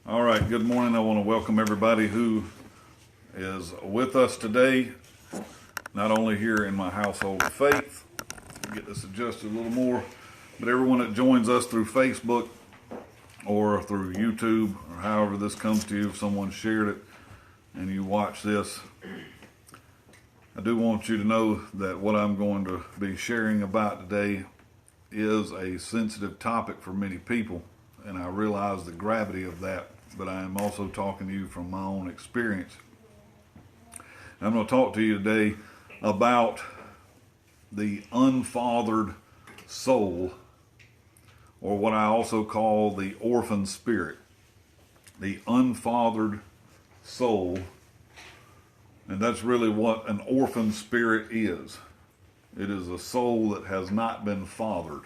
All right, good morning. I want to welcome everybody who is with us today, not only here in my household of faith, get this adjusted a little more, but everyone that joins us through Facebook or through YouTube or however this comes to you, if someone shared it and you watch this. I do want you to know that what I'm going to be sharing about today is a sensitive topic for many people, and I realize the gravity of that, but I am also talking to you from my own experience. And I'm going to talk to you today about the unfathered soul, or what I also call the orphan spirit. The unfathered soul, and that's really what an orphan spirit is. It is a soul that has not been fathered.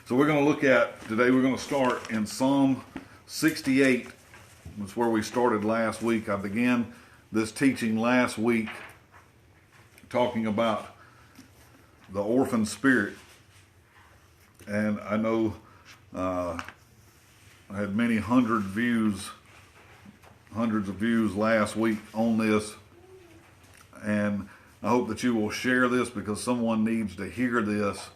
So we're going to look at, today we're going to start in Psalm 68. That's where we started last week. I began this teaching last week talking about the orphan spirit. And I know I had many hundreds of views last week on this. And I hope that you will share this because someone needs to hear this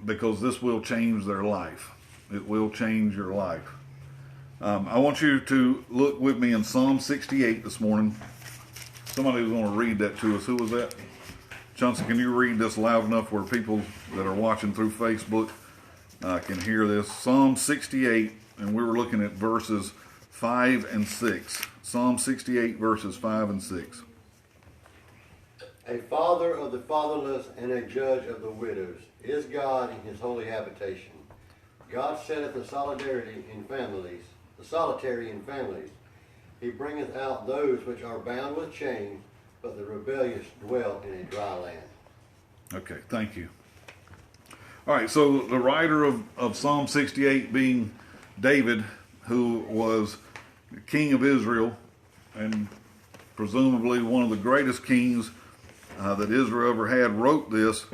because this will change their life. It will change your life. I want you to look with me in Psalm 68 this morning. Somebody was going to read that to us. Who was that? Johnson, can you read this loud enough where people that are watching through Facebook can hear this? Psalm 68, and we were looking at verses 5 and 6. Psalm 68, verses 5 and 6. A father of the fatherless and a judge of the widows is God in his holy habitation. God setteth the solitary in families. He bringeth out those which are bound with chains, but the rebellious dwell in a dry land. Okay, thank you. All right, so the writer of Psalm 68 being David, who was the king of Israel and presumably one of the greatest kings that Israel ever had, wrote this.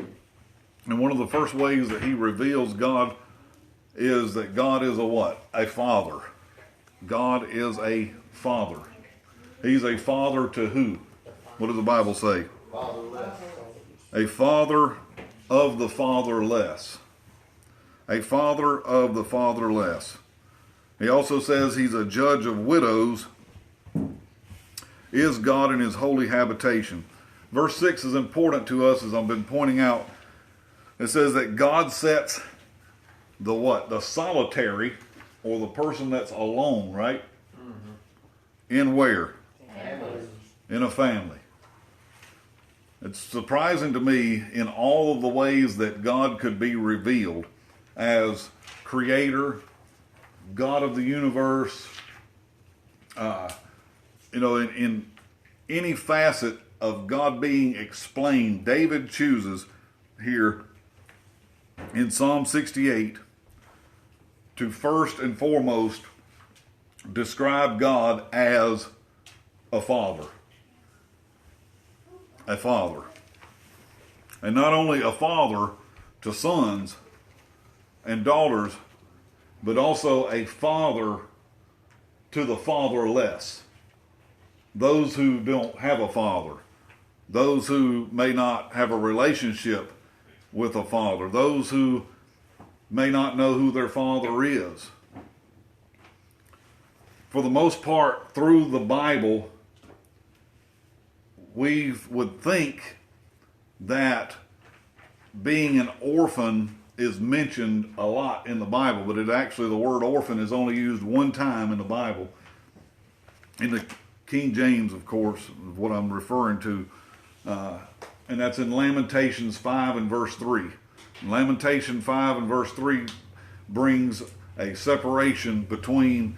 And one of the first ways that he reveals God is that God is a what? A father. God is a father. He's a father to who? What does the Bible say? Fatherless. A father of the fatherless. A father of the fatherless. He also says he's a judge of widows. Is God in his holy habitation. Verse 6 is important to us, as I've been pointing out. It says that God sets the what? The solitary, or the person that's alone, right? Mm-hmm. In where? Family. In a family. It's surprising to me in all of the ways that God could be revealed as creator, God of the universe, in any facet of God being explained. David chooses here in Psalm 68 to first and foremost describe God as a father. A father. And not only a father to sons and daughters, but also a father to the fatherless. Those who don't have a father. Those who may not have a relationship with a father. Those who may not know who their father is. For the most part, through the Bible, we would think that being an orphan is mentioned a lot in the Bible, but the word orphan is only used one time in the Bible. In the King James, of course, is what I'm referring to. And that's in Lamentations 5 and verse 3. Lamentation 5 and verse 3 brings a separation between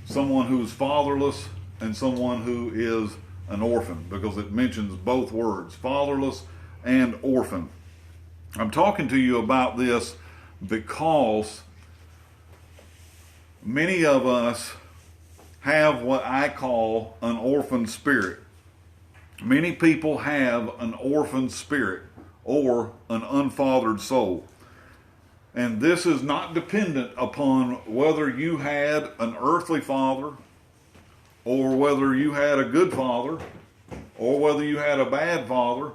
someone who's fatherless and someone who is an orphan, because it mentions both words, fatherless and orphan. I'm talking to you about this because many of us have what I call an orphan spirit. Many people have an orphan spirit or an unfathered soul. And this is not dependent upon whether you had an earthly father, or whether you had a good father, or whether you had a bad father,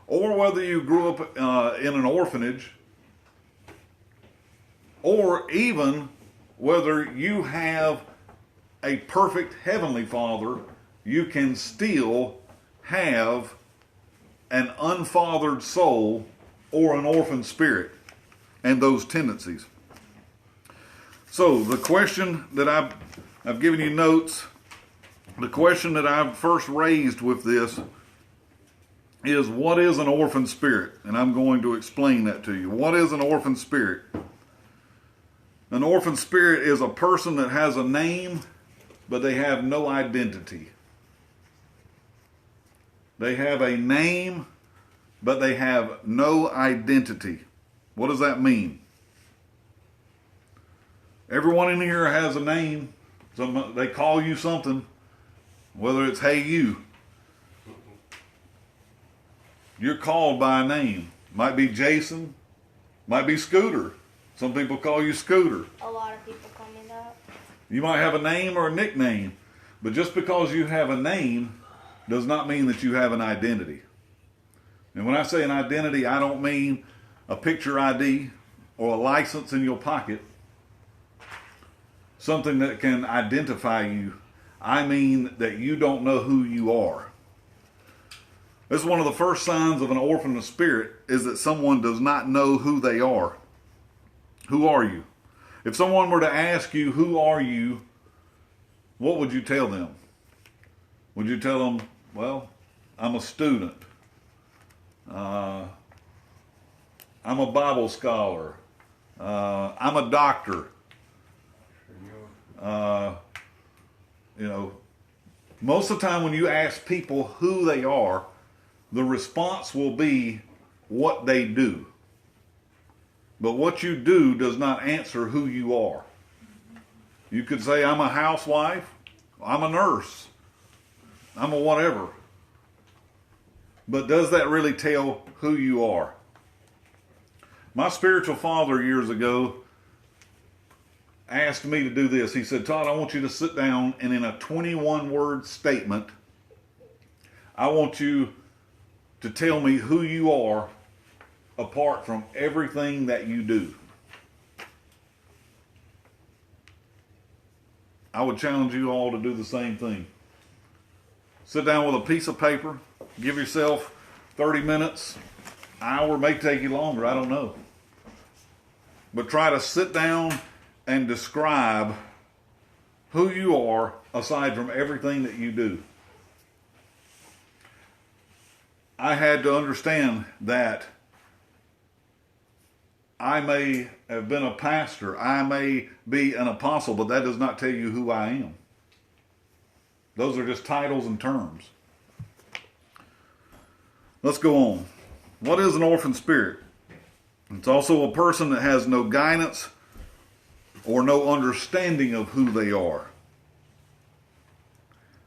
or whether you grew up in an orphanage, or even whether you have a perfect heavenly father. You can still have an unfathered soul or an orphan spirit and those tendencies. So the question that I've given you notes, the question that I've first raised with this is, what is an orphan spirit? And I'm going to explain that to you. What is an orphan spirit? An orphan spirit is a person that has a name, but they have no identity. They have a name, but they have no identity. What does that mean? Everyone in here has a name. They call you something, whether it's hey you. You're called by a name. Might be Jason, might be Scooter. Some people call you Scooter. A lot of people call me that. You might have a name or a nickname, but just because you have a name does not mean that you have an identity. And when I say an identity, I don't mean a picture ID or a license in your pocket, something that can identify you. I mean that you don't know who you are. This is one of the first signs of an orphan of spirit, is that someone does not know who they are. Who are you? If someone were to ask you, who are you, what would you tell them? Would you tell them, well, I'm a student. I'm a Bible scholar. I'm a doctor. Most of the time when you ask people who they are, the response will be what they do. But what you do does not answer who you are. You could say, I'm a housewife, I'm a nurse, I'm a whatever. But does that really tell who you are? My spiritual father years ago asked me to do this. He said, Todd, I want you to sit down, and in a 21-word statement, I want you to tell me who you are apart from everything that you do. I would challenge you all to do the same thing. Sit down with a piece of paper, give yourself 30 minutes, hour, may take you longer, I don't know. But try to sit down and describe who you are aside from everything that you do. I had to understand that I may have been a pastor, I may be an apostle, but that does not tell you who I am. Those are just titles and terms. Let's go on. What is an orphan spirit? It's also a person that has no guidance or no understanding of who they are.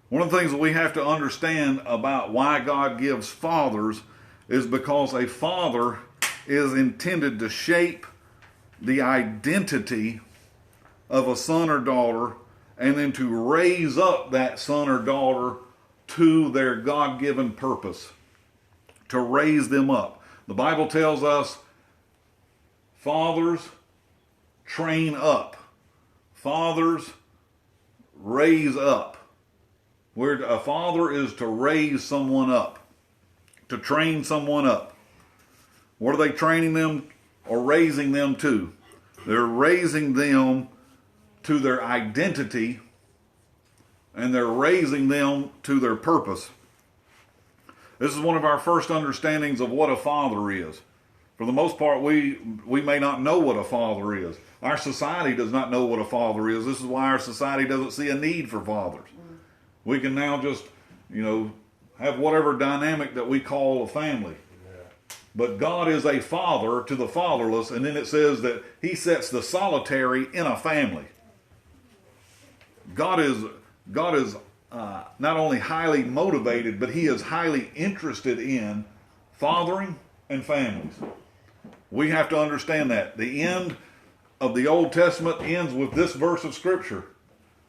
One of the things that we have to understand about why God gives fathers is because a father is intended to shape the identity of a son or daughter, and then to raise up that son or daughter to their God-given purpose, to raise them up. The Bible tells us fathers train up, fathers raise up. Where a father is to raise someone up, to train someone up. What are they training them or raising them to? They're raising them to their identity, and they're raising them to their purpose. This is one of our first understandings of what a father is. For the most part, we may not know what a father is. Our society does not know what a father is. This is why our society doesn't see a need for fathers. We can now just, have whatever dynamic that we call a family. But God is a father to the fatherless, and then it says that he sets the solitary in a family. God is not only highly motivated, but he is highly interested in fathering and families. We have to understand that. The end of the Old Testament ends with this verse of Scripture.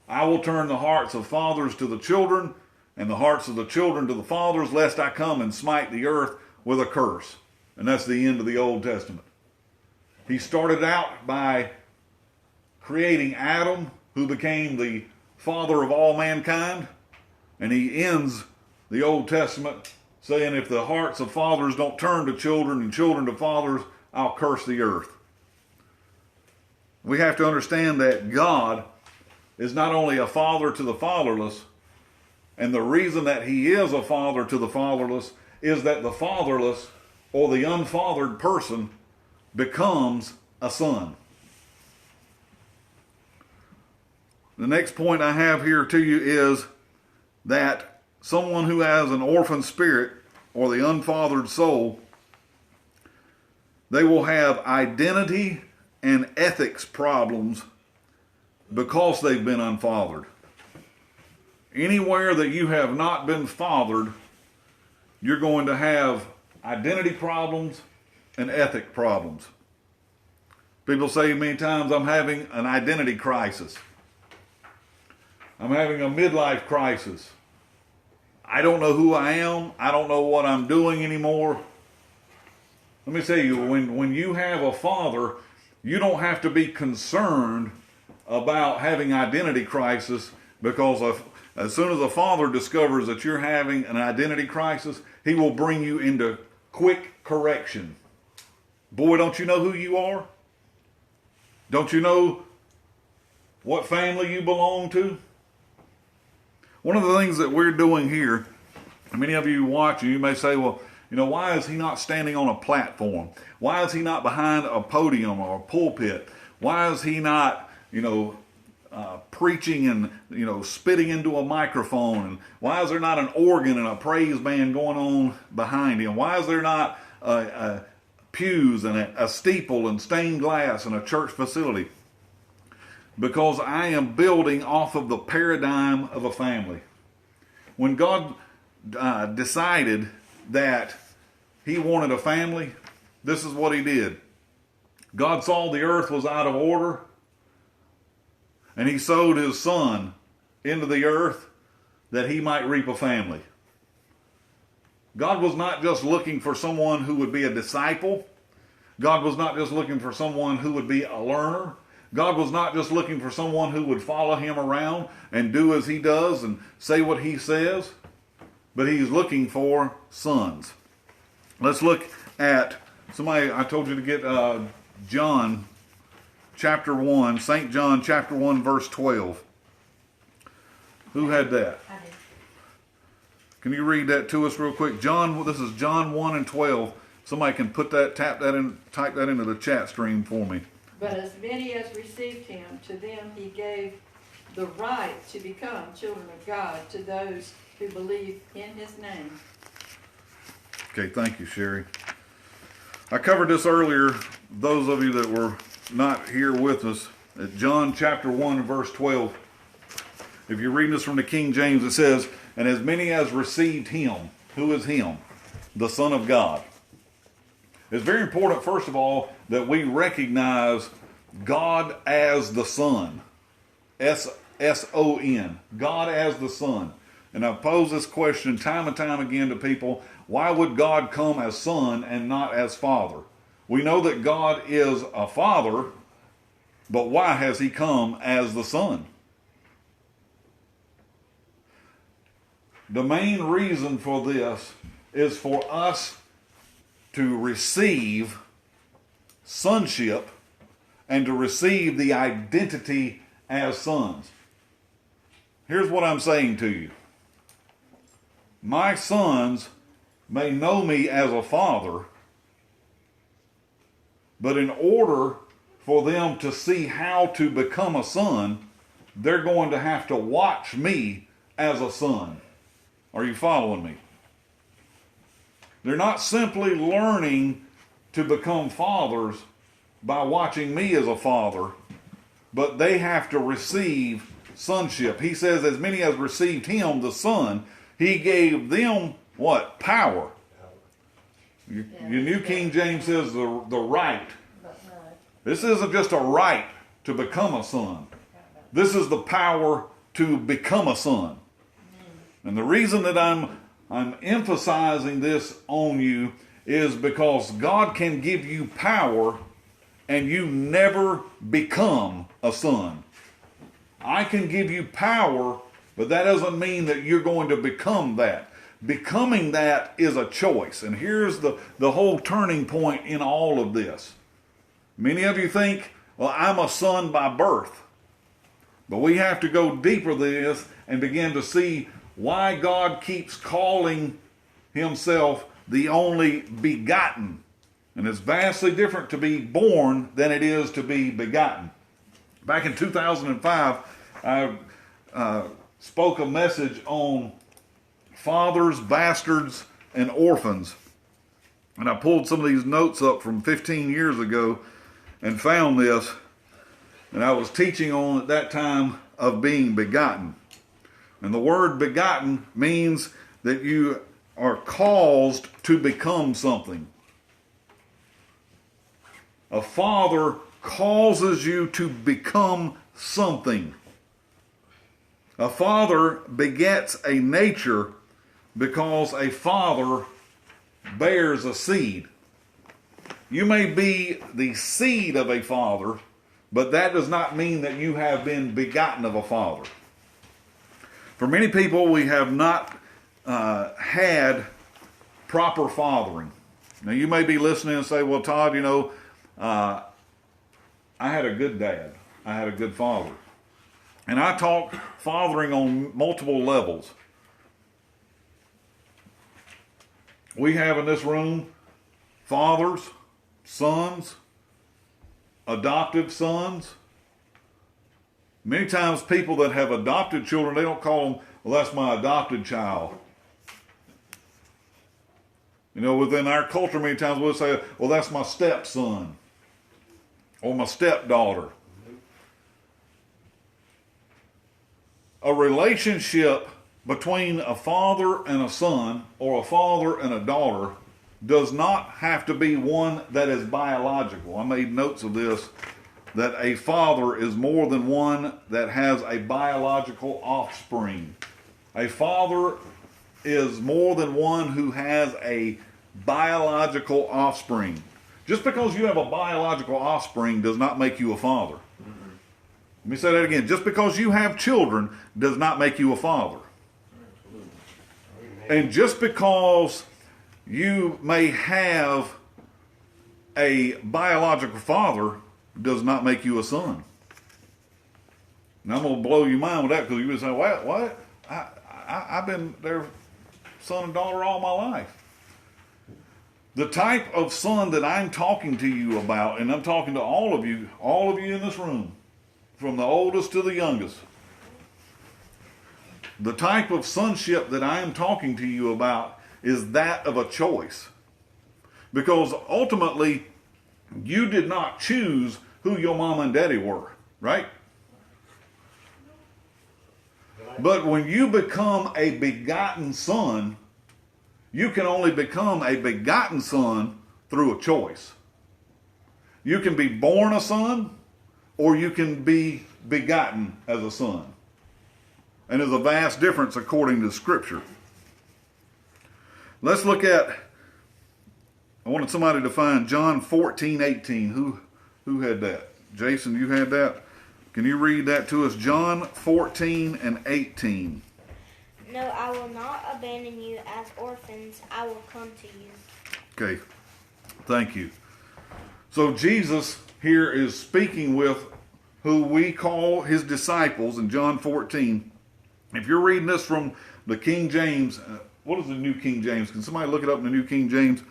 I will turn the hearts of fathers to the children, and the hearts of the children to the fathers, lest I come and smite the earth with a curse. And that's the end of the Old Testament. He started out by creating Adam, who became the father of all mankind, and he ends the Old Testament saying, if the hearts of fathers don't turn to children and children to fathers, I'll curse the earth. We have to understand that God is not only a father to the fatherless, and the reason that he is a father to the fatherless is that the fatherless or the unfathered person becomes a son. The next point I have here to you is that someone who has an orphan spirit or the unfathered soul, they will have identity and ethics problems because they've been unfathered. Anywhere that you have not been fathered, you're going to have identity problems and ethic problems. People say many times, I'm having an identity crisis. I'm having a midlife crisis. I don't know who I am. I don't know what I'm doing anymore. Let me tell you, when you have a father, you don't have to be concerned about having identity crisis, because as soon as a father discovers that you're having an identity crisis, he will bring you into quick correction. Boy, don't you know who you are? Don't you know what family you belong to? One of the things that we're doing here, many of you watching, you may say, well, why is he not standing on a platform? Why is he not behind a podium or a pulpit? Why is he not, preaching and, spitting into a microphone? And why is there not an organ and a praise band going on behind him? Why is there not pews and a steeple and stained glass and a church facility? Because I am building off of the paradigm of a family. When God decided that he wanted a family, this is what he did. God saw the earth was out of order, and he sowed his son into the earth that he might reap a family. God was not just looking for someone who would be a disciple. God was not just looking for someone who would be a learner. God was not just looking for someone who would follow him around and do as he does and say what he says, but he's looking for sons. Let's look at somebody. I told you to get John chapter 1, St. John chapter 1, verse 12. Who had that? I did. Can you read that to us real quick? This is John 1 and 12. Somebody can type that into the chat stream for me. But as many as received him, to them he gave the right to become children of God, to those who believe in his name. Okay, thank you, Sherry. I covered this earlier. Those of you that were not here with us, at John chapter 1 verse 12. If you're reading this from the King James, it says, and as many as received him. Who is him? The Son of God. It's very important, first of all, that we recognize God as the Son. S-O-N. God as the Son. And I've posed this question time and time again to people. Why would God come as Son and not as Father? We know that God is a Father, but why has he come as the Son? The main reason for this is for us to receive sonship and to receive the identity as sons. Here's what I'm saying to you. My sons may know me as a father, but in order for them to see how to become a son, they're going to have to watch me as a son. Are you following me? They're not simply learning to become fathers by watching me as a father, but they have to receive sonship. He says, as many as received him, the Son, he gave them what? Power. Your New King James says the right. This isn't just a right to become a son. This is the power to become a son. And the reason that I'm emphasizing this on you is because God can give you power and you never become a son. I can give you power, but that doesn't mean that you're going to become that. Becoming that is a choice. And here's the whole turning point in all of this. Many of you think, well, I'm a son by birth. But we have to go deeper than this and begin to see why God keeps calling himself the only begotten. And it's vastly different to be born than it is to be begotten. Back in 2005, I spoke a message on fathers, bastards, and orphans. And I pulled some of these notes up from 15 years ago and found this. And I was teaching on at that time of being begotten. And the word begotten means that you are caused to become something. A father causes you to become something. A father begets a nature because a father bears a seed. You may be the seed of a father, but that does not mean that you have been begotten of a father. For many people, we have not had proper fathering. Now, you may be listening and say, well, Todd, you know, I had a good dad. I had a good father. And I talk fathering on multiple levels. We have in this room fathers, sons, adoptive sons. Many times people that have adopted children, they don't call them, well, that's my adopted child. You know, within our culture, many times we'll say, well, that's my stepson or my stepdaughter. A relationship between a father and a son or a father and a daughter does not have to be one that is biological. I made notes of this, that a father is more than one that has a biological offspring. A father is more than one who has a biological offspring. Just because you have a biological offspring does not make you a father. Let me say that again. Just because you have children does not make you a father. And just because you may have a biological father does not make you a son. And I'm going to blow your mind with that, because you would say, what? I've been their son and daughter all my life. The type of son that I'm talking to you about, and I'm talking to all of you in this room, from the oldest to the youngest, the type of sonship that I am talking to you about is that of a choice. Because ultimately, you did not choose who your mom and daddy were, right? But when you become a begotten son, you can only become a begotten son through a choice. You can be born a son, or you can be begotten as a son. And there's a vast difference according to Scripture. Let's look at, I wanted somebody to find John 14:18. Who had that? Jason, you had that? Can you read that to us? John 14:18. No, I will not abandon you as orphans. I will come to you. Okay, thank you. So Jesus here is speaking with who we call his disciples in John 14. If you're reading this from the King James, what is the New King James? Can somebody look it up in the New King James?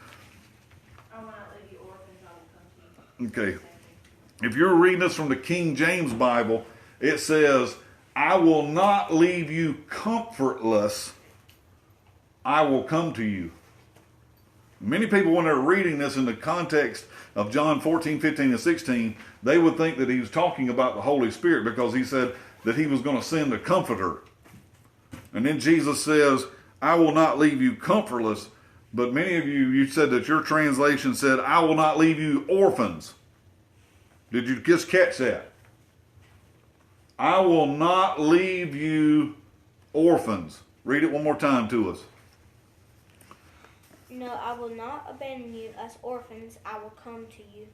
I will not leave you orphans, I will come to you. Okay. If you're reading this from the King James Bible, it says, I will not leave you comfortless. I will come to you. Many people, when they're reading this in the context of John 14, 15, and 16, they would think that he was talking about the Holy Spirit, because he said that he was going to send a comforter. And then Jesus says, I will not leave you comfortless, But many of you said that your translation said, I will not leave you orphans. Did you just catch that? I will not leave you orphans. Read it one more time to us. No, I will not abandon you as orphans. I will come to you.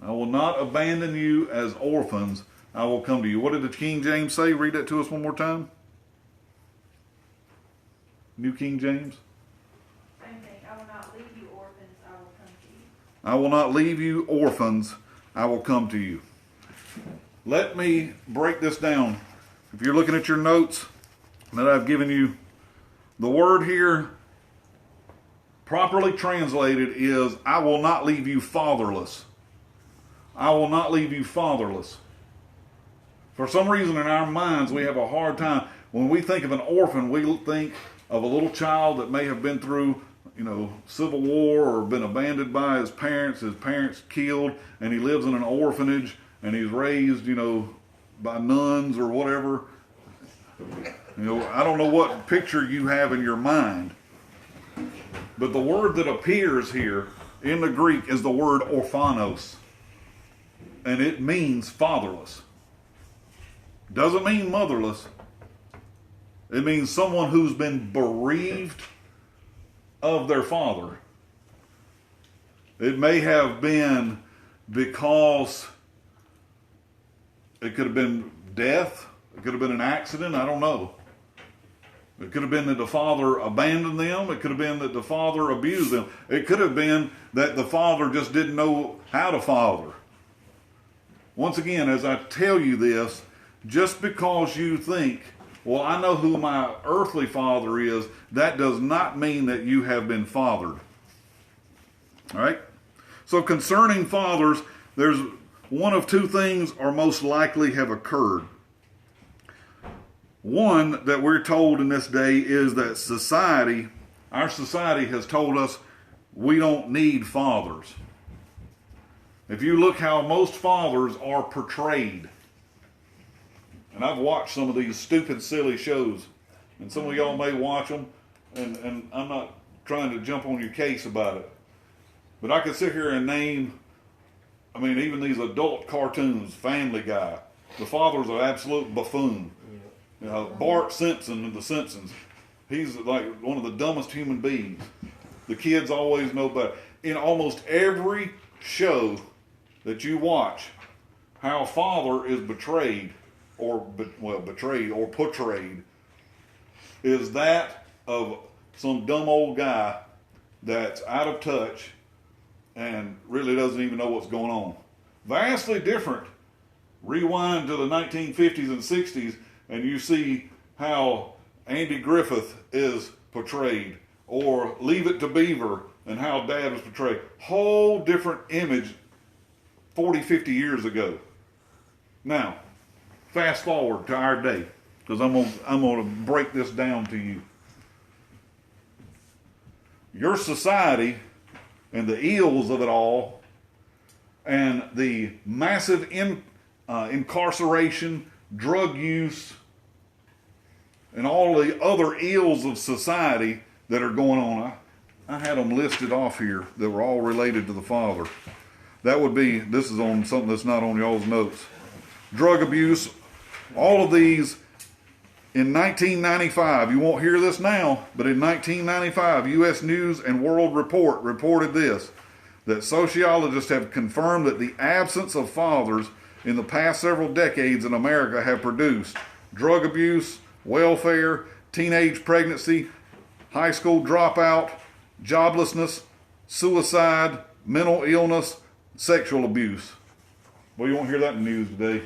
I will not abandon you as orphans. I will come to you. What did the King James say? Read that to us one more time. New King James. Same thing. I will not leave you orphans. I will come to you. I will not leave you orphans. I will come to you. Let me break this down. If you're looking at your notes that I've given you, the word here properly translated is, I will not leave you fatherless. I will not leave you fatherless. For some reason in our minds we have a hard time. When we think of an orphan, we think of a little child that may have been through, Civil War or been abandoned by his parents killed, and he lives in an orphanage and he's raised, by nuns or whatever. I don't know what picture you have in your mind. But the word that appears here in the Greek is the word orphanos. And it means fatherless. Doesn't mean motherless. It means someone who's been bereaved of their father. It may have been because it could have been death. It could have been an accident. I don't know. It could have been that the father abandoned them. It could have been that the father abused them. It could have been that the father just didn't know how to father. Once again, as I tell you this, just because you think, well, I know who my earthly father is, that does not mean that you have been fathered. All right? So concerning fathers, there's one of two things are most likely have occurred. One that we're told in this day is that our society has told us we don't need fathers. If you look how most fathers are portrayed, and I've watched some of these stupid, silly shows, and some of y'all may watch them, and I'm not trying to jump on your case about it, but I could sit here and name, even these adult cartoons, Family Guy, the father's an absolute buffoon. Bart Simpson in The Simpsons, he's like one of the dumbest human beings. The kids always know better. In almost every show that you watch, how a father is betrayed or portrayed is that of some dumb old guy that's out of touch and really doesn't even know what's going on. Vastly different. Rewind to the 1950s and 60s and you see how Andy Griffith is portrayed, or Leave It to Beaver and how Dad was portrayed. Whole different image 40, 50 years ago. Now, fast forward to our day, because I'm gonna break this down to you. Your society and the ills of it all, and the massive incarceration, drug use, and all the other ills of society that are going on. I had them listed off here that were all related to the father. This is on something that's not on y'all's notes. Drug abuse, all of these in 1995. You won't hear this now, but in 1995, U.S. News and World Report reported this, that sociologists have confirmed that the absence of fathers in the past several decades in America have produced drug abuse, welfare, teenage pregnancy, high school dropout, joblessness, suicide, mental illness, sexual abuse. Well, you won't hear that in the news today.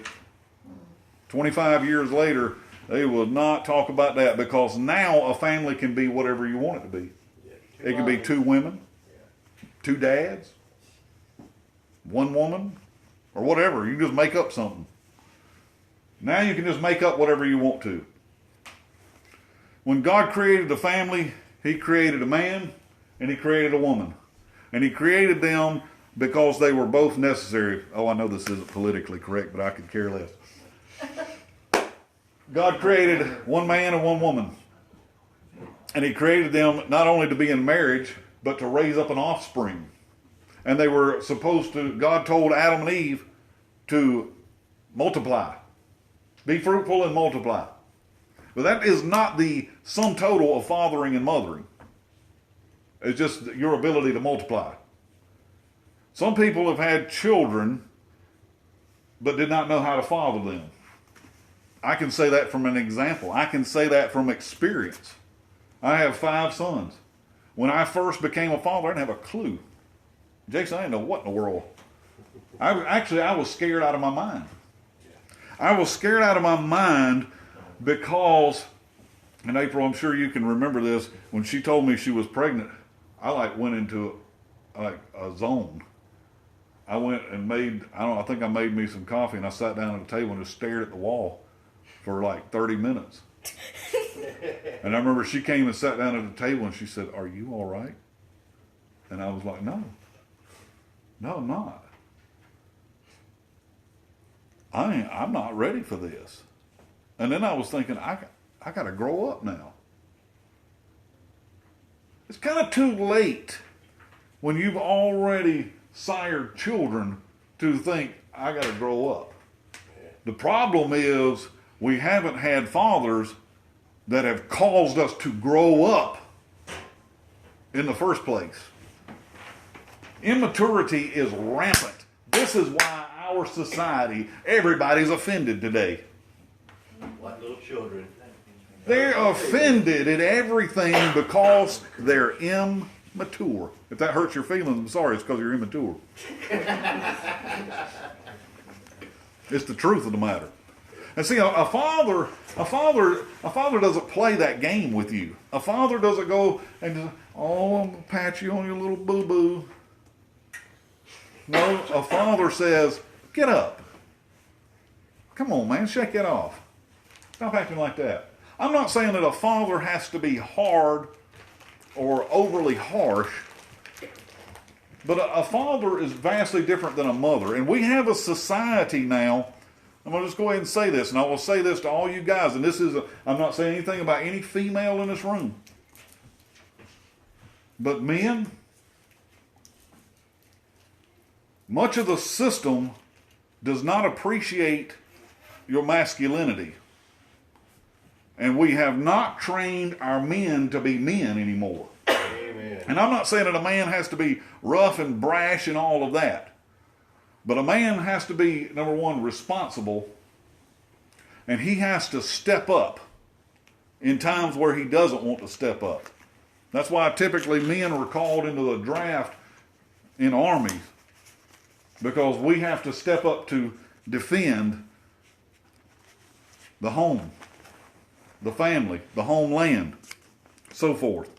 25 years later, they will not talk about that, because now a family can be whatever you want it to be. It can be two women, two dads, one woman, or whatever. You can just make up something. Now you can just make up whatever you want to. When God created the family, He created a man and He created a woman. And He created them because they were both necessary. Oh, I know this isn't politically correct, but I could care less. God created one man and one woman. And He created them not only to be in marriage, but to raise up an offspring. And they were supposed to, God told Adam and Eve to multiply. Be fruitful and multiply. But that is not the sum total of fathering and mothering. It's just your ability to multiply. Some people have had children but did not know how to father them. I can say that from an example. I can say that from experience. I have 5 sons. When I first became a father, I didn't have a clue. Jason, I didn't know what in the world. I was scared out of my mind. I was scared out of my mind because, and April, I'm sure you can remember this, when she told me she was pregnant, I went into a zone. I went and I think I made me some coffee, and I sat down at the table and just stared at the wall for 30 minutes. And I remember she came and sat down at the table and she said, "Are you all right?" And I was like, No, I'm not. I'm not ready for this. And then I was thinking, I got to grow up now. It's kind of too late when you've already sired children to think, I got to grow up. The problem is we haven't had fathers that have caused us to grow up in the first place. Immaturity is rampant. This is why our society, everybody's offended today. Like little children. They're offended at everything because they're immature. If that hurts your feelings, I'm sorry, it's because you're immature. It's the truth of the matter. And see, a father doesn't play that game with you. A father doesn't go and just, "Oh, I'm going to pat you on your little boo-boo." No, a father says, "Get up. Come on, man, shake it off. Stop acting like that." I'm not saying that a father has to be hard or overly harsh, but a father is vastly different than a mother. And we have a society now, I'm going to just go ahead and say this, and I will say this to all you guys, and I'm not saying anything about any female in this room. But men, much of the system does not appreciate your masculinity. And we have not trained our men to be men anymore. Amen. And I'm not saying that a man has to be rough and brash and all of that. But a man has to be, number one, responsible. And he has to step up in times where he doesn't want to step up. That's why typically men were called into the draft in armies. Because we have to step up to defend the home, the family, the homeland, so forth.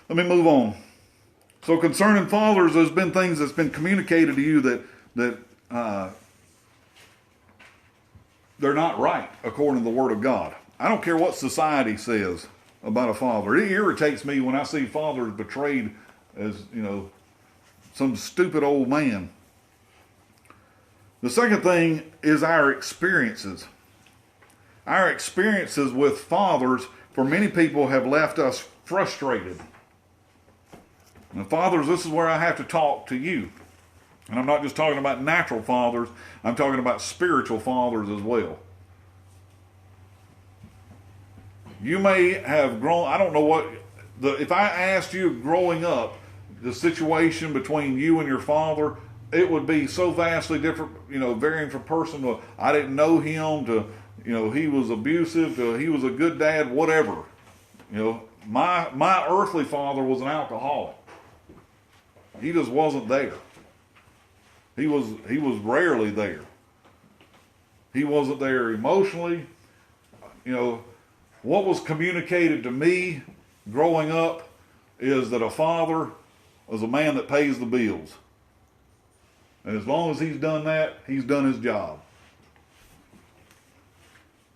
Let me move on. So concerning fathers, there's been things that's been communicated to you that they're not right according to the Word of God. I don't care what society says about a father. It irritates me when I see fathers betrayed as, some stupid old man. The second thing is our experiences. Our experiences with fathers, for many people, have left us frustrated. And fathers, this is where I have to talk to you. And I'm not just talking about natural fathers, I'm talking about spiritual fathers as well. You may have grown, I don't know if I asked you growing up, the situation between you and your father, it would be so vastly different, varying from person to, I didn't know him, to, he was abusive, to he was a good dad, whatever. My earthly father was an alcoholic. He just wasn't there. He was rarely there. He wasn't there emotionally. What was communicated to me growing up is that a father is a man that pays the bills. And as long as he's done that, he's done his job.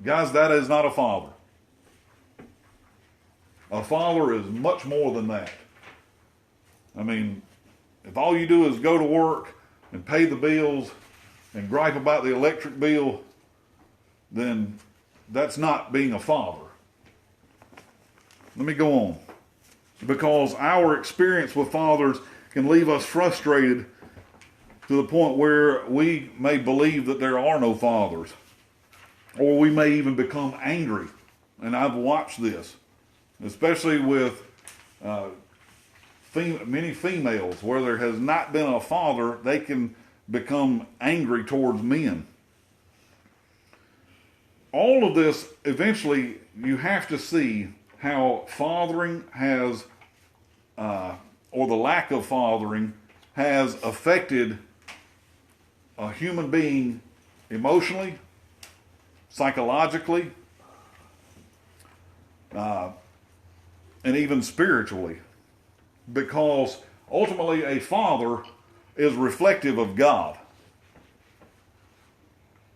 Guys, that is not a father. A father is much more than that. I mean, if all you do is go to work and pay the bills and gripe about the electric bill, then that's not being a father. Let me go on. because our experience with fathers can leave us frustrated to the point where we may believe that there are no fathers, or we may even become angry. And I've watched this, especially with many females, where there has not been a father, they can become angry towards men. All of this, eventually, you have to see how fathering has, or the lack of fathering, has affected a human being emotionally, psychologically, and even spiritually. Because ultimately a father is reflective of God.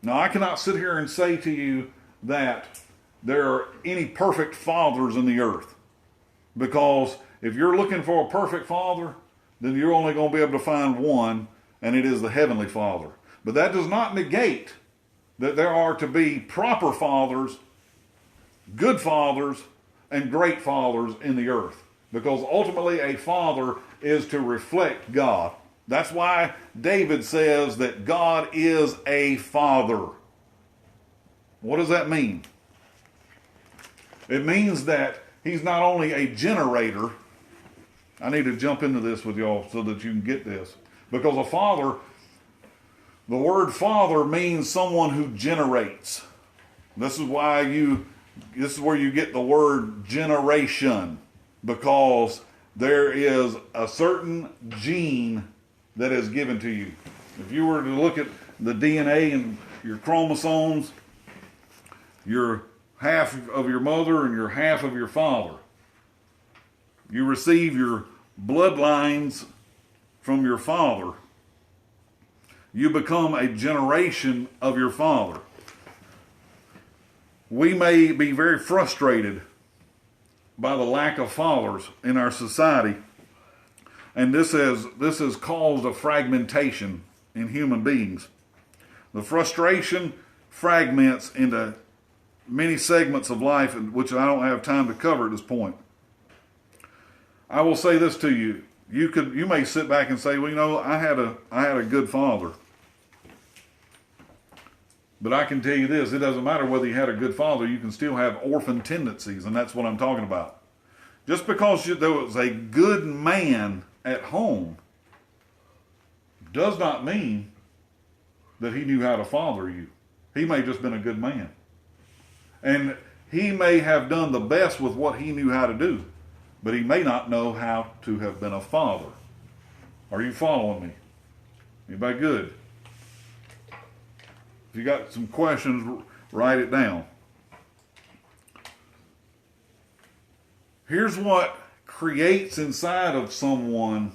Now, I cannot sit here and say to you that there are any perfect fathers in the earth. Because if you're looking for a perfect father, then you're only going to be able to find one, and it is the Heavenly Father. But that does not negate that there are to be proper fathers, good fathers, and great fathers in the earth. Because ultimately a father is to reflect God. That's why David says that God is a father. What does that mean? It means that he's not only a generator. I need to jump into this with y'all so that you can get this. Because a father, the word father means someone who generates. This is where you get the word generation. Because there is a certain gene that is given to you. If you were to look at the DNA and your chromosomes, you're half of your mother and you're half of your father. You receive your bloodlines from your father. You become a generation of your father. We may be very frustrated by the lack of fathers in our society. And this has caused a fragmentation in human beings. The frustration fragments into many segments of life, which I don't have time to cover at this point. I will say this to you. You may sit back and say, well, you know, I had a good father. But I can tell you this, it doesn't matter whether you had a good father, you can still have orphan tendencies, and that's what I'm talking about. Just because there was a good man at home does not mean that he knew how to father you. He may have just been a good man. And he may have done the best with what he knew how to do, but he may not know how to have been a father. Are you following me? Anybody good? If you got some questions, write it down. Here's what creates inside of someone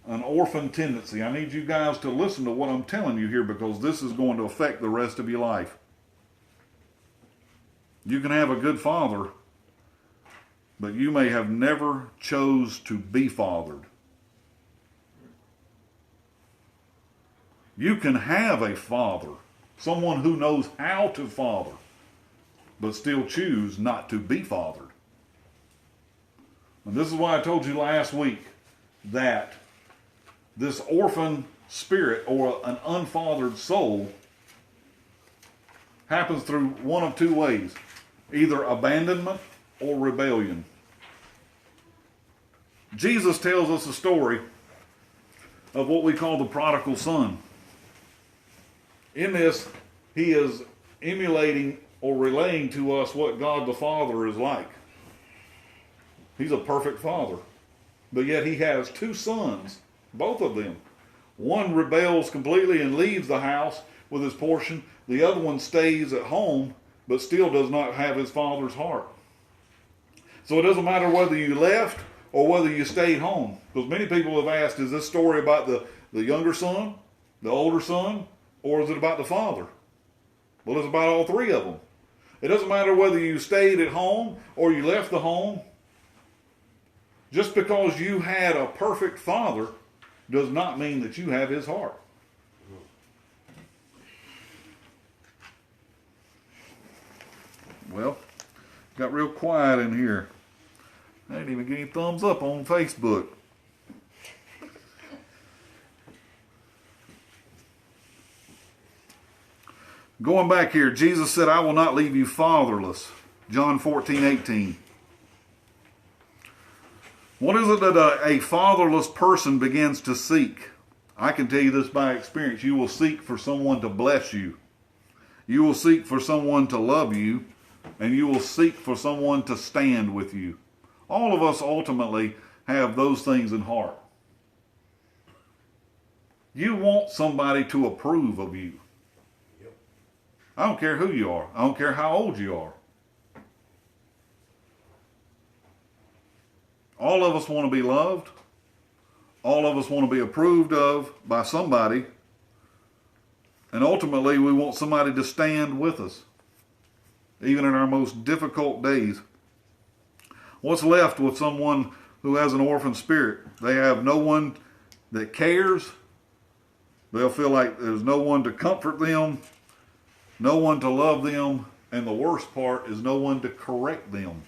an orphan tendency. I need you guys to listen to what I'm telling you here, because this is going to affect the rest of your life. You can have a good father, but you may have never chose to be fathered. You can have a father, someone who knows how to father, but still choose not to be fathered. And this is why I told you last week that this orphan spirit, or an unfathered soul, happens through one of two ways: either abandonment or rebellion. Jesus tells us a story of what we call the prodigal son. In this, he is emulating or relaying to us what God the Father is like. He's a perfect father. But yet he has two sons, both of them. One rebels completely and leaves the house with his portion. The other one stays at home, but still does not have his father's heart. So it doesn't matter whether you left or whether you stayed home. Because many people have asked, is this story about the younger son, the older son, or is it about the father? Well, it's about all three of them. It doesn't matter whether you stayed at home or you left the home. Just because you had a perfect father does not mean that you have his heart. Well, got real quiet in here. I didn't even get any thumbs up on Facebook. Going back here, Jesus said, I will not leave you fatherless. John 14:18. What is it that a fatherless person begins to seek? I can tell you this by experience. You will seek for someone to bless you. You will seek for someone to love you. And you will seek for someone to stand with you. All of us ultimately have those things in heart. You want somebody to approve of you. I don't care who you are. I don't care how old you are. All of us want to be loved. All of us want to be approved of by somebody. And ultimately, we want somebody to stand with us, even in our most difficult days. What's left with someone who has an orphan spirit? They have no one that cares. They'll feel like there's no one to comfort them, no one to love them, and the worst part is no one to correct them.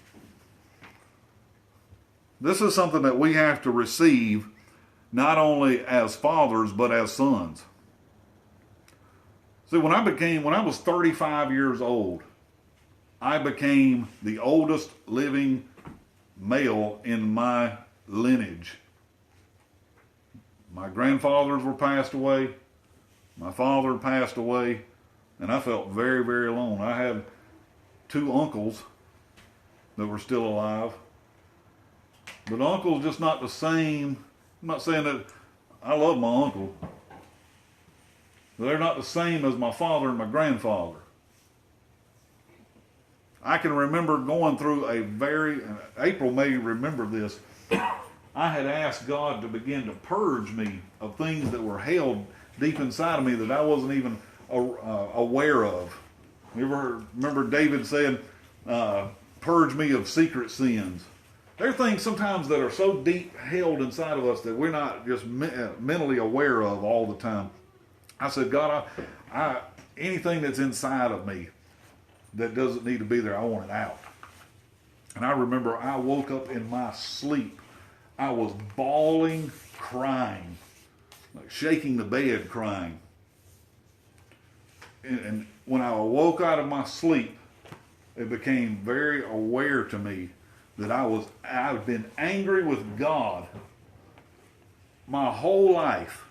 This is something that we have to receive not only as fathers, but as sons. See, when I was 35 years old, I became the oldest living male in my lineage. My grandfathers were passed away. My father passed away. And I felt very, very alone. I had 2 uncles that were still alive. But uncles just not the same. I'm not saying that I love my uncle. They're not the same as my father and my grandfather. I can remember going through April may remember this. I had asked God to begin to purge me of things that were held deep inside of me that I wasn't even aware of. You ever remember David saying, purge me of secret sins? There are things sometimes that are so deep held inside of us that we're not just mentally aware of all the time. I said, God, anything that's inside of me that doesn't need to be there, I want it out. And I remember I woke up in my sleep. I was bawling, crying, like shaking the bed, crying. And when I awoke out of my sleep, it became very aware to me that I've been angry with God my whole life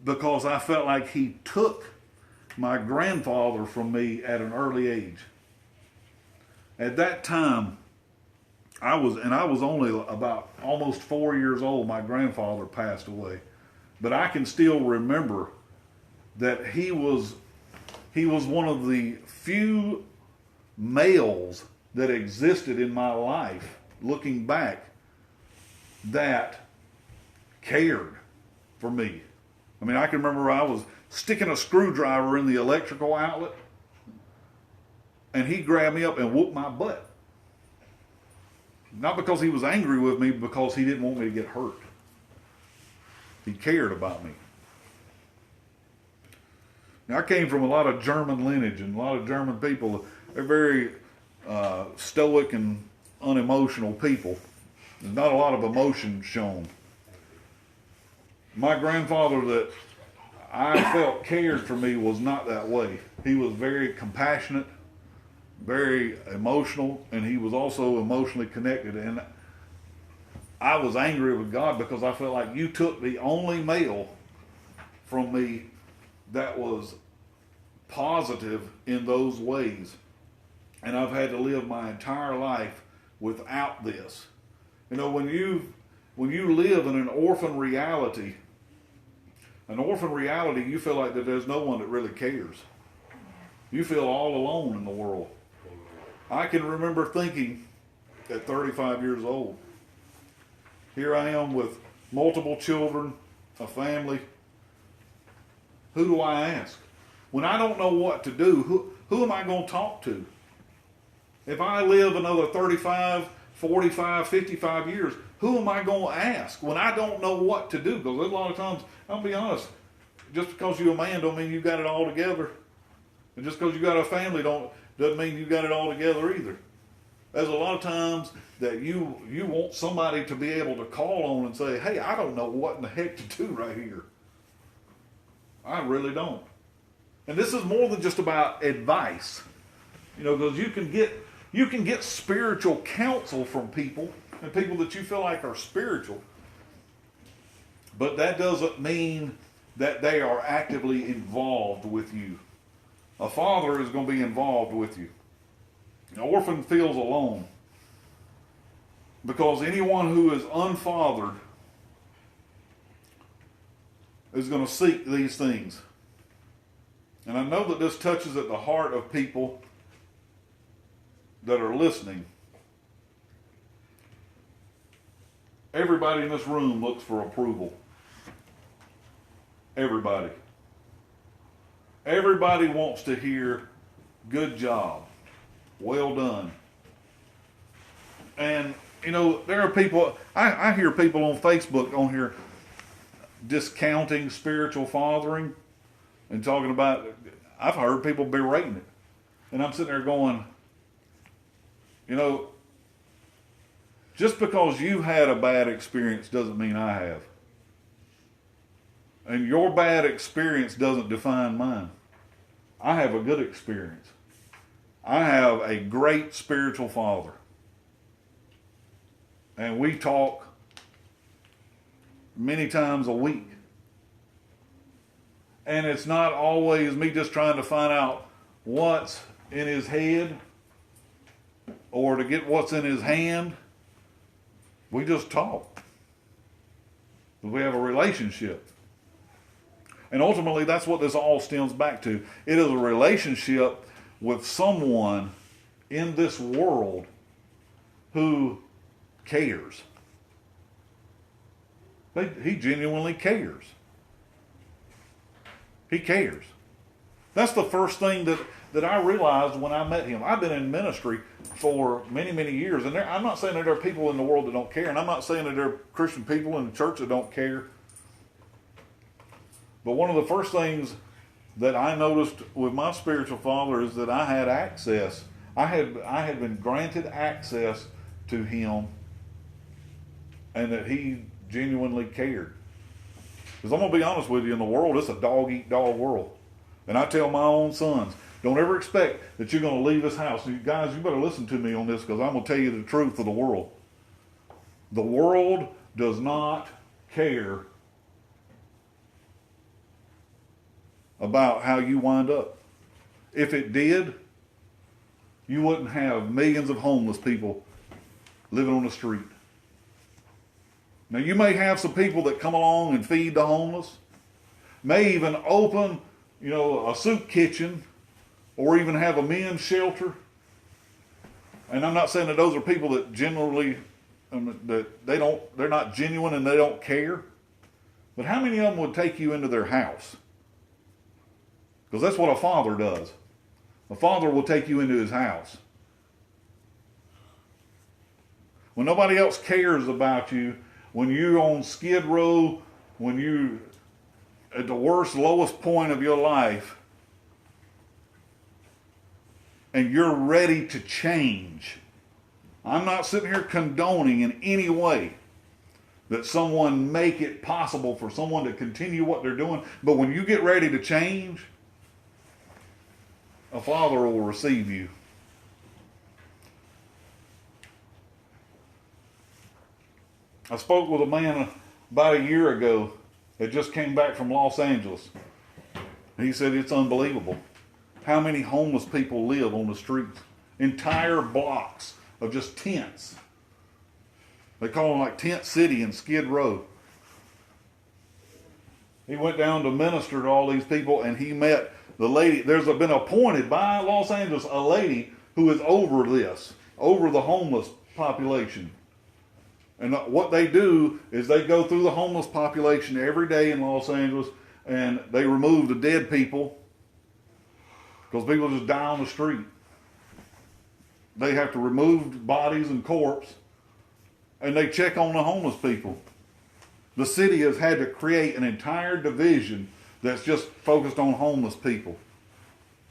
because I felt like He took my grandfather from me at an early age. At that time, I was only about almost 4 years old. My grandfather passed away, but I can still remember that he was one of the few males that existed in my life, looking back, that cared for me. I mean, I can remember I was sticking a screwdriver in the electrical outlet, and he grabbed me up and whooped my butt. Not because he was angry with me, but because he didn't want me to get hurt. He cared about me. Now, I came from a lot of German lineage and a lot of German people. They're very stoic and unemotional people. There's not a lot of emotion shown. My grandfather that I felt cared for me was not that way. He was very compassionate, very emotional, and he was also emotionally connected. And I was angry with God because I felt like you took the only male from me that was positive in those ways. And I've had to live my entire life without this. You know, when you live in an orphan reality, you feel like that there's no one that really cares. You feel all alone in the world. I can remember thinking at 35 years old, here I am with multiple children, a family. Who do I ask? When I don't know what to do, who am I going to talk to? If I live another 35, 45, 55 years, who am I going to ask when I don't know what to do? Because there's a lot of times, I'll be honest, just because you're a man don't mean you got it all together. And just because you got a family doesn't mean you got it all together either. There's a lot of times that you want somebody to be able to call on and say, hey, I don't know what in the heck to do right here. I really don't. And this is more than just about advice. Because you can get spiritual counsel from people, and people that you feel like are spiritual. But that doesn't mean that they are actively involved with you. A father is going to be involved with you. An orphan feels alone, because anyone who is unfathered is going to seek these things. And I know that this touches at the heart of people that are listening. Everybody in this room looks for approval. Everybody. Everybody wants to hear, good job, well done. And, there are people, I hear people on Facebook on here discounting spiritual fathering and talking about, I've heard people berating it. And I'm sitting there going, just because you had a bad experience doesn't mean I have. And your bad experience doesn't define mine. I have a good experience. I have a great spiritual father. And we talk many times a week. And it's not always me just trying to find out what's in his head or to get what's in his hand. We just talk. We have a relationship. And ultimately, that's what this all stems back to. It is a relationship with someone in this world who cares. He genuinely cares. He cares. That's the first thing that I realized when I met him. I've been in ministry for many, many years. And I'm not saying that there are people in the world that don't care. And I'm not saying that there are Christian people in the church that don't care. But one of the first things that I noticed with my spiritual father is that I had access. I had been granted access to him, and that he genuinely cared. Because I'm going to be honest with you, in the world, it's a dog-eat-dog world. And I tell my own sons, don't ever expect that you're going to leave this house. You guys, you better listen to me on this, because I'm going to tell you the truth of the world. The world does not care about how you wind up. If it did, you wouldn't have millions of homeless people living on the street. Now, you may have some people that come along and feed the homeless, may even open, a soup kitchen, or even have a men's shelter. And I'm not saying that those are people that generally, that they're not genuine and they don't care. But how many of them would take you into their house? Because that's what a father does. A father will take you into his house. When nobody else cares about you, when you're on Skid Row, when you're at the worst, lowest point of your life, and you're ready to change. I'm not sitting here condoning in any way that someone make it possible for someone to continue what they're doing, but when you get ready to change, a father will receive you. I spoke with a man about a year ago that just came back from Los Angeles. He said it's unbelievable how many homeless people live on the streets. Entire blocks of just tents. They call them like Tent City and Skid Row. He went down to minister to all these people, and he met the lady. There's been appointed by Los Angeles a lady who is over this, over the homeless population. And what they do is they go through the homeless population every day in Los Angeles, and they remove the dead people, because people just die on the street. They have to remove bodies and corpses, and they check on the homeless people. The city has had to create an entire division that's just focused on homeless people.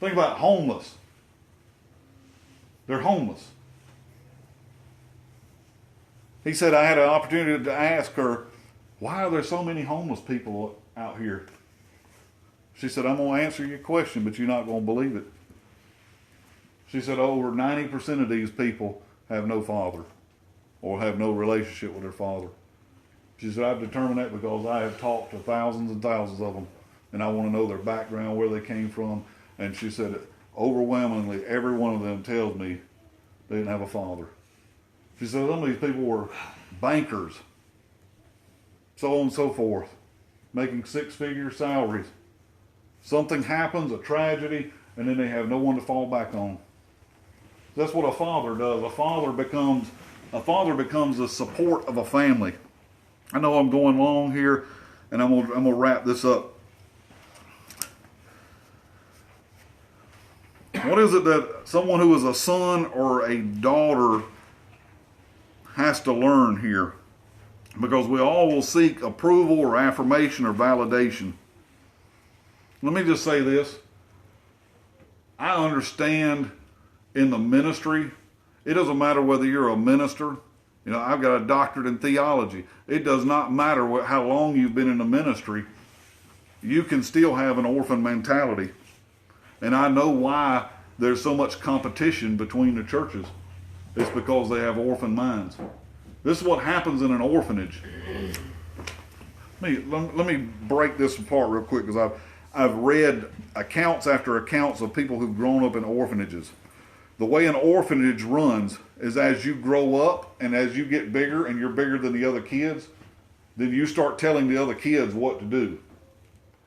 Think about homeless. They're homeless. He said, I had an opportunity to ask her, why are there so many homeless people out here? She said, I'm going to answer your question, but you're not going to believe it. She said, over 90% of these people have no father or have no relationship with their father. She said, I've determined that because I have talked to thousands and thousands of them, and I want to know their background, where they came from. And she said, overwhelmingly, every one of them tells me they didn't have a father. She said, some of these people were bankers, so on and so forth, making six-figure salaries. Something happens, a tragedy, and then they have no one to fall back on. That's what a father does. A father becomes the support of a family. I know I'm going long here, and I'm gonna wrap this up. What is it that someone who is a son or a daughter has to learn here? Because we all will seek approval or affirmation or validation. Let me just say this. I understand in the ministry, it doesn't matter whether you're a minister. You know, I've got a doctorate in theology. It does not matter how long you've been in the ministry. You can still have an orphan mentality. And I know why there's so much competition between the churches. It's because they have orphan minds. This is what happens in an orphanage. Let me break this apart real quick, because I've read accounts after accounts of people who've grown up in orphanages. The way an orphanage runs is as you grow up and as you get bigger and you're bigger than the other kids, then you start telling the other kids what to do.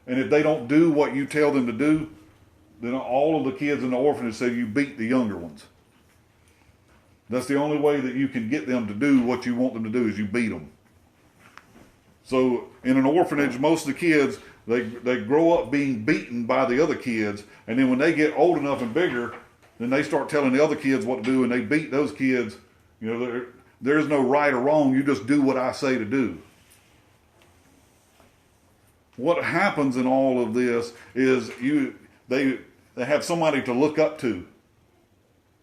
And if they don't do what you tell them to do, then all of the kids in the orphanage say you beat the younger ones. That's the only way that you can get them to do what you want them to do, is you beat them. So in an orphanage, most of the kids, they grow up being beaten by the other kids, and then when they get old enough and bigger, then they start telling the other kids what to do, and they beat those kids. You know, there's no right or wrong. You just do what I say to do. What happens in all of this is they have somebody to look up to.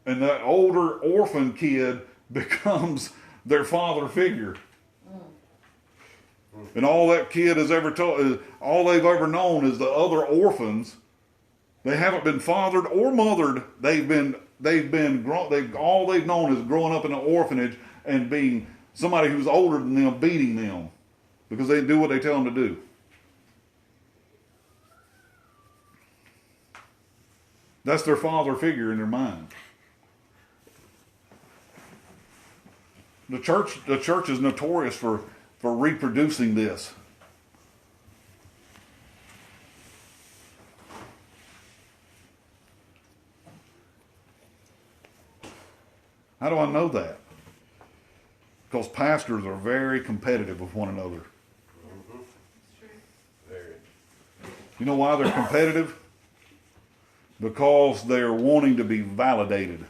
And that older orphan kid becomes their father figure. And all that kid has ever told, all they've ever known is the other orphans. They haven't been fathered or mothered. All they've known is growing up in an orphanage and being somebody who's older than them beating them because they do what they tell them to do. That's their father figure in their mind. The church is notorious for reproducing this. How do I know that? Because pastors are very competitive with one another. Mm-hmm. Very. You know why they're competitive? Because they're wanting to be validated.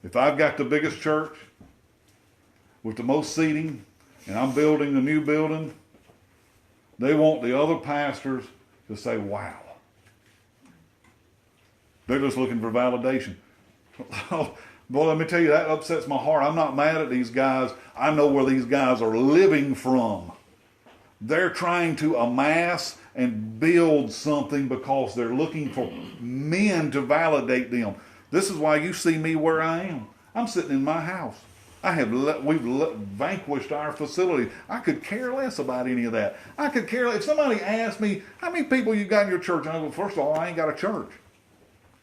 If I've got the biggest church with the most seating and I'm building a new building, they want the other pastors to say, wow. They're just looking for validation. Boy, let me tell you, that upsets my heart. I'm not mad at these guys. I know where these guys are living from. They're trying to amass and build something because they're looking for men to validate them. This is why you see me where I am. I'm sitting in my house. We've vanquished our facility. I could care less about any of that. I could care less. If somebody asked me, how many people you got in your church? I go, first of all, I ain't got a church.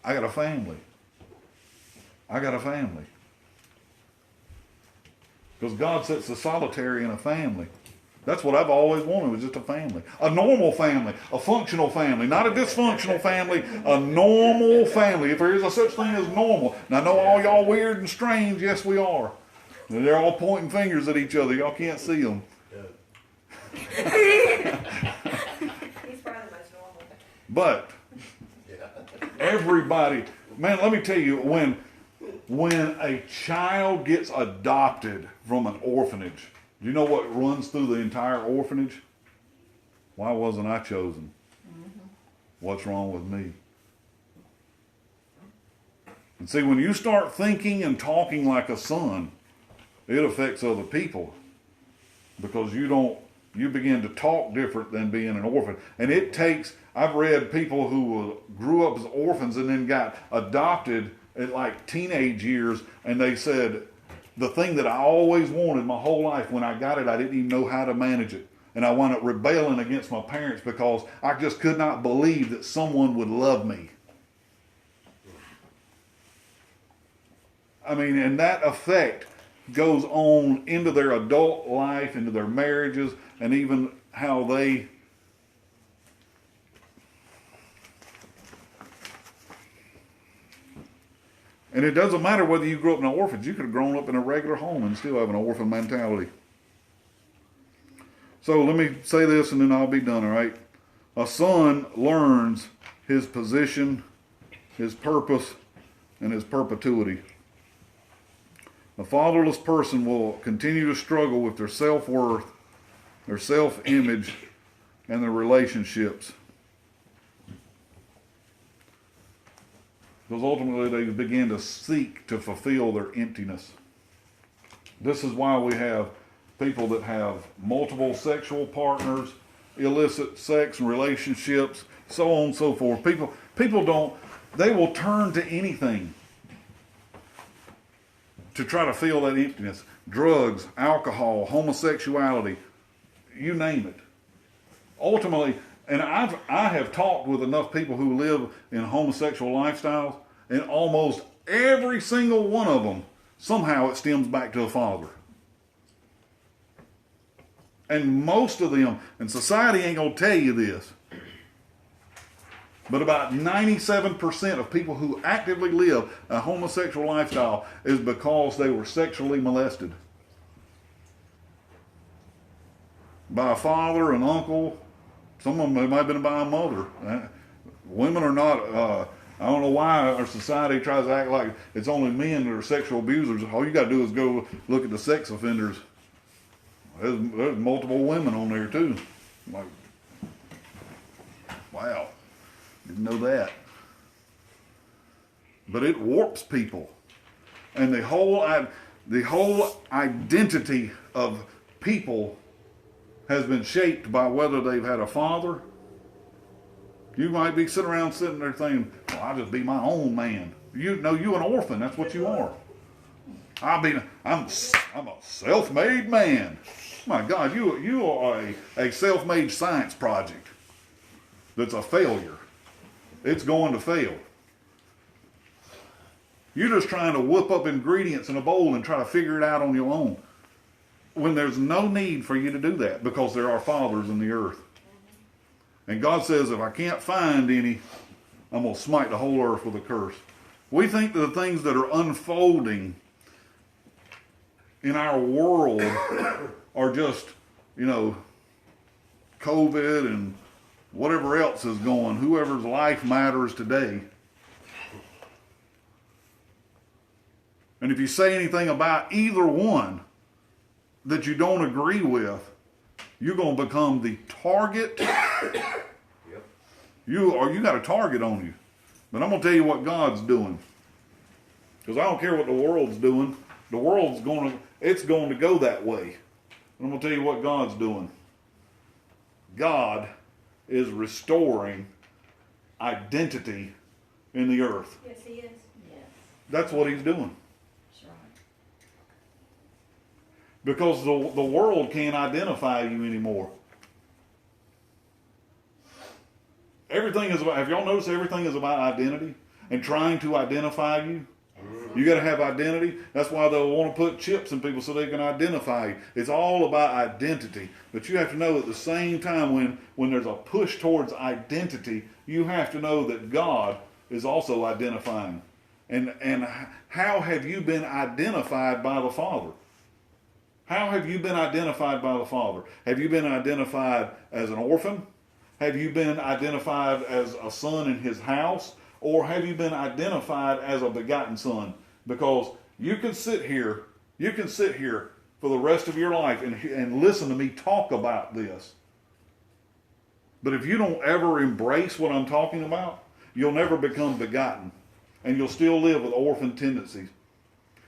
I got a family. Because God sets the solitary in a family. That's what I've always wanted, was just a family. A normal family, a functional family, not a dysfunctional family, a normal family. If there is a such thing as normal. Now I know all y'all weird and strange, yes we are. And they're all pointing fingers at each other. Y'all can't see them. He's probably the most normal. But everybody, man, let me tell you, when a child gets adopted from an orphanage, do you know what runs through the entire orphanage? Why wasn't I chosen? Mm-hmm. What's wrong with me? And see, when you start thinking and talking like a son, it affects other people, because you begin to talk different than being an orphan. And it takes, I've read people who grew up as orphans and then got adopted at like teenage years, and they said, the thing that I always wanted my whole life, when I got it, I didn't even know how to manage it. And I wound up rebelling against my parents because I just could not believe that someone would love me. I mean, and that effect goes on into their adult life, into their marriages, and even how they and it doesn't matter whether you grew up in an orphanage. You could have grown up in a regular home and still have an orphan mentality. So let me say this and then I'll be done, all right? A son learns his position, his purpose, and his perpetuity. A fatherless person will continue to struggle with their self-worth, their self-image, and their relationships. Because ultimately they begin to seek to fulfill their emptiness. This is why we have people that have multiple sexual partners, illicit sex and relationships, so on and so forth. They will turn to anything to try to fill that emptiness. Drugs, alcohol, homosexuality, you name it. Ultimately, and I have talked with enough people who live in homosexual lifestyles, and almost every single one of them, somehow it stems back to a father. And most of them, and society ain't going to tell you this, but about 97% of people who actively live a homosexual lifestyle is because they were sexually molested by a father, an uncle. Some of them might have been by a mother. Women are not, I don't know why our society tries to act like it's only men that are sexual abusers. All you got to do is go look at the sex offenders. There's multiple women on there too. Like, wow, didn't know that. But it warps people. And the whole identity of people has been shaped by whether they've had a father. You might be sitting there thinking, well, I'll just be my own man. You're an orphan. That's what you are. I'm a self-made man. My God, you are a self-made science project that's a failure. It's going to fail. You're just trying to whip up ingredients in a bowl and try to figure it out on your own, when there's no need for you to do that, because there are fathers in the earth. And God says, if I can't find any, I'm going to smite the whole earth with a curse. We think that the things that are unfolding in our world are just, COVID and whatever else is going, whoever's life matters today. And if you say anything about either one that you don't agree with, you're going to become the target. Yep. You got a target on you. But I'm going to tell you what God's doing. Because I don't care what the world's doing. The world's going to go that way. I'm going to tell you what God's doing. God is restoring identity in the earth. Yes, he is. Yes, That's what he's doing. that's right. Because the world can't identify you anymore. Everything is about, have y'all noticed everything is about identity and trying to identify you? You got to have identity. That's why they'll want to put chips in people so they can identify you. It's all about identity. But you have to know at the same time when there's a push towards identity, you have to know that God is also identifying. And how have you been identified by the Father? How have you been identified by the Father? Have you been identified as an orphan? Have you been identified as a son in his house? Or have you been identified as a begotten son? Because you can sit here for the rest of your life and listen to me talk about this. But if you don't ever embrace what I'm talking about, you'll never become begotten. And you'll still live with orphan tendencies.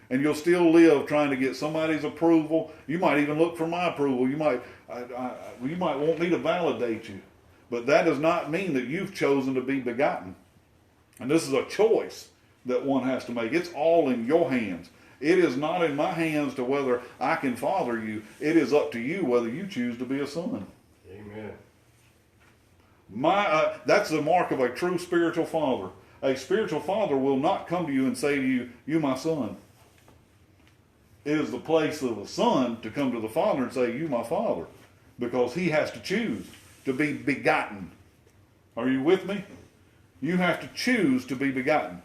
And you'll still live trying to get somebody's approval. You might even look for my approval. You might want me to validate you. But that does not mean that you've chosen to be begotten. And this is a choice that one has to make. It's all in your hands. It is not in my hands to whether I can father you. It is up to you whether you choose to be a son. Amen. That's the mark of a true spiritual father. A spiritual father will not come to you and say to you, "You my son." It is the place of a son to come to the father and say, "You my father," because he has to choose to be begotten. Are you with me? You have to choose to be begotten.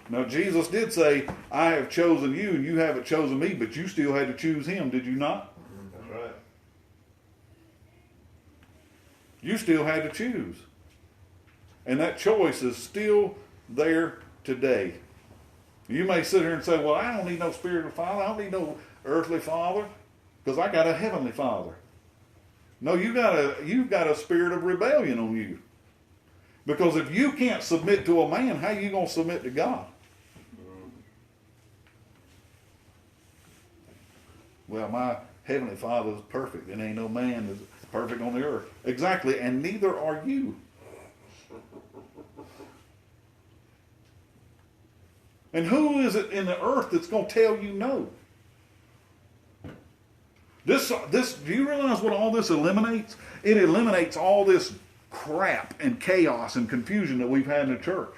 Now, Jesus did say, "I have chosen you and you haven't chosen me," but you still had to choose him, did you not? That's right. You still had to choose. And that choice is still there today. You may sit here and say, "Well, I don't need no spiritual father. I don't need no earthly father because I got a heavenly father." No, you've got a spirit of rebellion on you. Because if you can't submit to a man, how are you going to submit to God? Well, my heavenly father is perfect, and ain't no man is perfect on the earth. Exactly, and neither are you. And who is it in the earth that's going to tell you no? This, do you realize what all this eliminates? It eliminates all this crap and chaos and confusion that we've had in the church.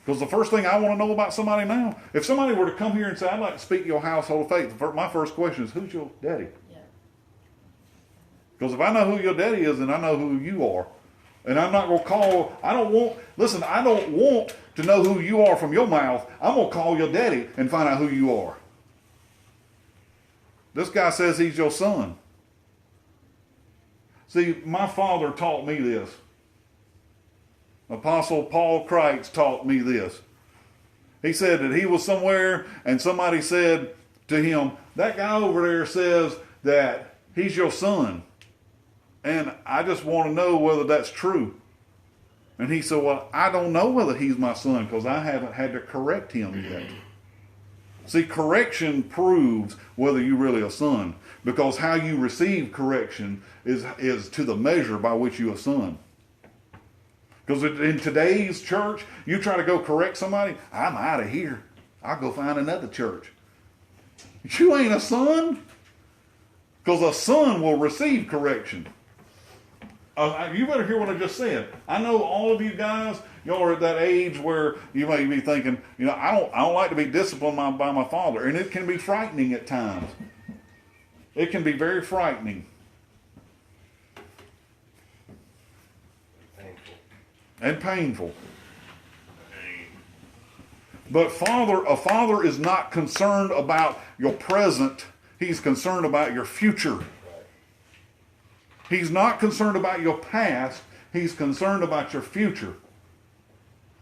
Because the first thing I want to know about somebody now, if somebody were to come here and say, "I'd like to speak to your household of faith," my first question is, "Who's your daddy?" Yeah. Because if I know who your daddy is, then I know who you are. And I'm not going to I don't want to know who you are from your mouth. I'm going to call your daddy and find out who you are. This guy says he's your son. See, my father taught me this. Apostle Paul Crites taught me this. He said that he was somewhere and somebody said to him, "That guy over there says that he's your son. And I just want to know whether that's true." And he said, "Well, I don't know whether he's my son because I haven't had to correct him yet." See, correction proves whether you're really a son. Because how you receive correction is to the measure by which you're a son. Because in today's church, you try to go correct somebody, "I'm out of here. I'll go find another church." You ain't a son. Because a son will receive correction. You better hear what I just said. I know all of you guys, y'all are at that age where you may be thinking, I don't like to be disciplined by my father. And it can be frightening at times. It can be very frightening. And painful. But a father is not concerned about your present. He's concerned about your future. He's not concerned about your past. He's concerned about your future.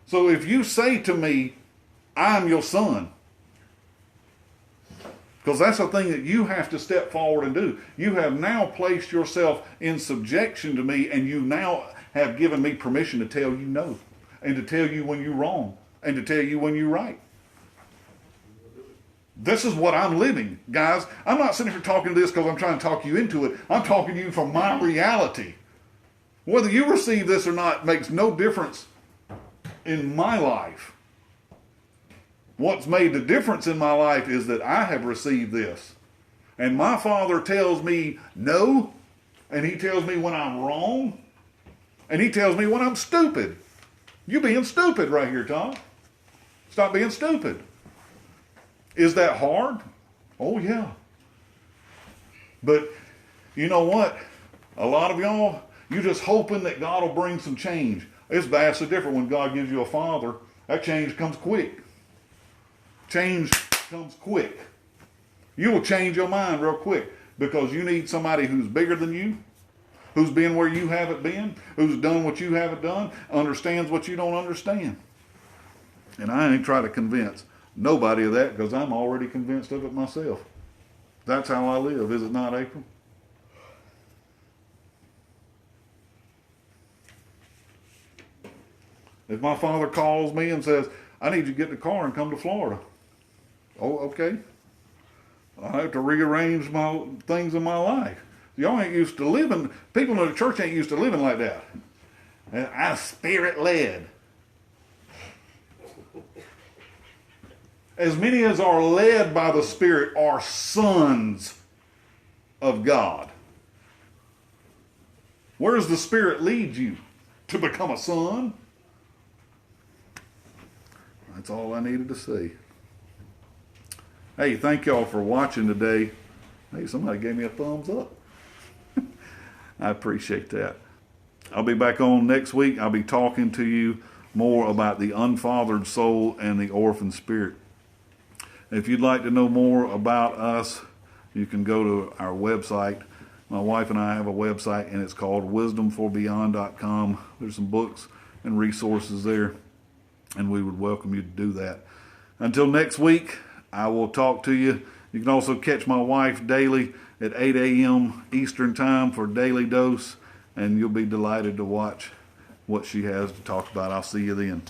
So if you say to me, "I'm your son," because that's the thing that you have to step forward and do. You have now placed yourself in subjection to me, and you now have given me permission to tell you no, and to tell you when you're wrong, and to tell you when you're right. This is what I'm living, guys. I'm not sitting here talking to this because I'm trying to talk you into it. I'm talking to you from my reality. Whether you receive this or not makes no difference in my life. What's made the difference in my life is that I have received this. And my father tells me no, and he tells me when I'm wrong, and he tells me when I'm stupid. You being stupid right here, Tom. Stop being stupid. Is that hard? Oh, yeah. But you know what? A lot of y'all, you're just hoping that God will bring some change. It's vastly different when God gives you a father. That change comes quick. Change comes quick. You will change your mind real quick because you need somebody who's bigger than you, who's been where you haven't been, who's done what you haven't done, understands what you don't understand. And I ain't trying to convince nobody of that because I'm already convinced of it myself. That's how I live, is it not, April? If my father calls me and says, "I need you to get in the car and come to Florida," Oh, okay. I have to rearrange my things in my life. Y'all ain't used to living, people in the church ain't used to living like that. And I'm spirit led. As many as are led by the Spirit are sons of God. Where does the Spirit lead you? To become a son? That's all I needed to say. Hey, thank y'all for watching today. Hey, somebody gave me a thumbs up. I appreciate that. I'll be back on next week. I'll be talking to you more about the unfathered soul and the orphan spirit. If you'd like to know more about us, you can go to our website. My wife and I have a website, and it's called wisdomforbeyond.com. There's some books and resources there, and we would welcome you to do that. Until next week, I will talk to you. You can also catch my wife daily at 8 a.m. Eastern Time for Daily Dose, and you'll be delighted to watch what she has to talk about. I'll see you then.